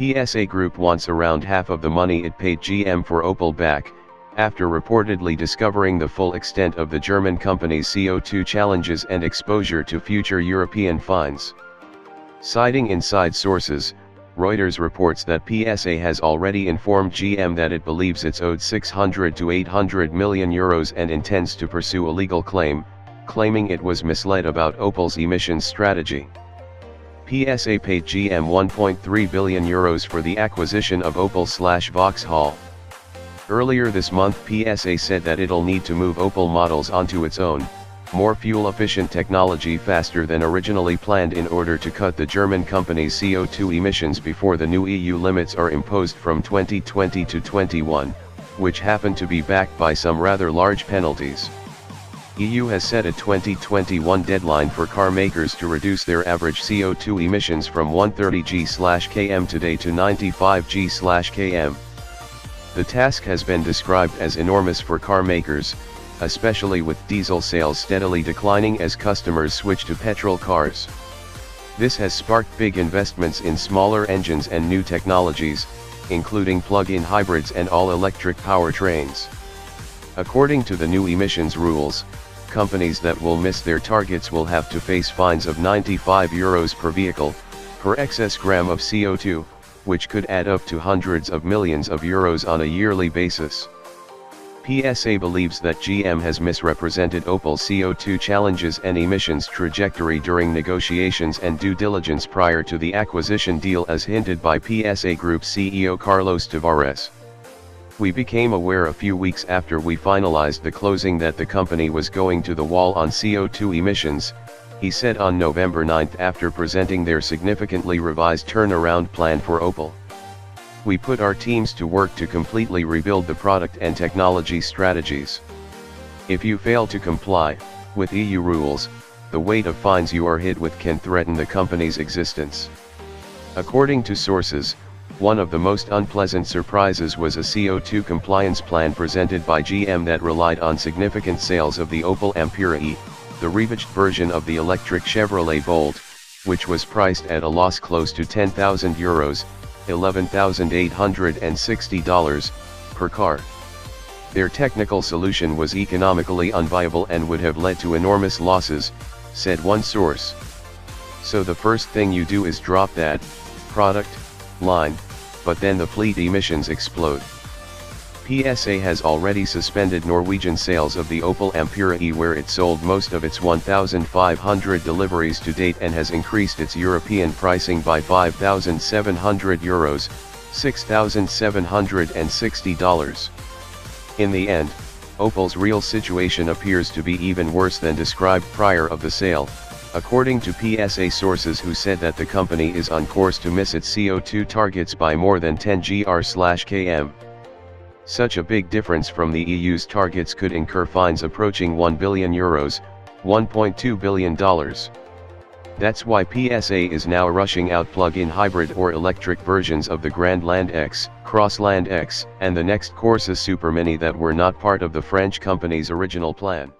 PSA Group wants around half of the money it paid GM for Opel back, after reportedly discovering the full extent of the German company's CO2 challenges and exposure to future European fines. Citing inside sources, Reuters reports that PSA has already informed GM that it believes it's owed 600 to 800 million euros and intends to pursue a legal claim, claiming it was misled about Opel's emissions strategy. PSA paid GM 1.3 billion euros for the acquisition of Opel/Vauxhall. Earlier this month PSA said that it'll need to move Opel models onto its own, more fuel-efficient technology faster than originally planned in order to cut the German company's CO2 emissions before the new EU limits are imposed from 2020 to 21, which happen to be backed by some rather large penalties. EU has set a 2021 deadline for car makers to reduce their average CO2 emissions from 130 g/km today to 95 g/km. The task has been described as enormous for car makers, especially with diesel sales steadily declining as customers switch to petrol cars. This has sparked big investments in smaller engines and new technologies, including plug-in hybrids and all-electric powertrains. According to the new emissions rules, companies that will miss their targets will have to face fines of €95 per vehicle, per excess gram of CO2, which could add up to hundreds of millions of euros on a yearly basis. PSA believes that GM has misrepresented Opel's CO2 challenges and emissions trajectory during negotiations and due diligence prior to the acquisition deal, as hinted by PSA Group CEO Carlos Tavares. "We became aware a few weeks after we finalized the closing that the company was going to the wall on CO2 emissions," he said on November 9 after presenting their significantly revised turnaround plan for Opel. "We put our teams to work to completely rebuild the product and technology strategies. If you fail to comply with EU rules, the weight of fines you are hit with can threaten the company's existence." According to sources, one of the most unpleasant surprises was a CO2 compliance plan presented by GM that relied on significant sales of the Opel Ampera E, the revamped version of the electric Chevrolet Bolt, which was priced at a loss close to €10,000, $11,860 per car. Their technical solution was economically unviable and would have led to enormous losses, said one source. "So the first thing you do is drop that product line, but then the fleet emissions explode." PSA has already suspended Norwegian sales of the Opel Ampera E, where it sold most of its 1,500 deliveries to date, and has increased its European pricing by €5,700, $6,760. In the end, Opel's real situation appears to be even worse than described prior of the sale, according to PSA sources who said that the company is on course to miss its CO2 targets by more than 10 gr/km. Such a big difference from the EU's targets could incur fines approaching €1 billion, $1.2 billion. That's why PSA is now rushing out plug-in hybrid or electric versions of the Grandland X, Crossland X, and the next Corsa Supermini that were not part of the French company's original plan.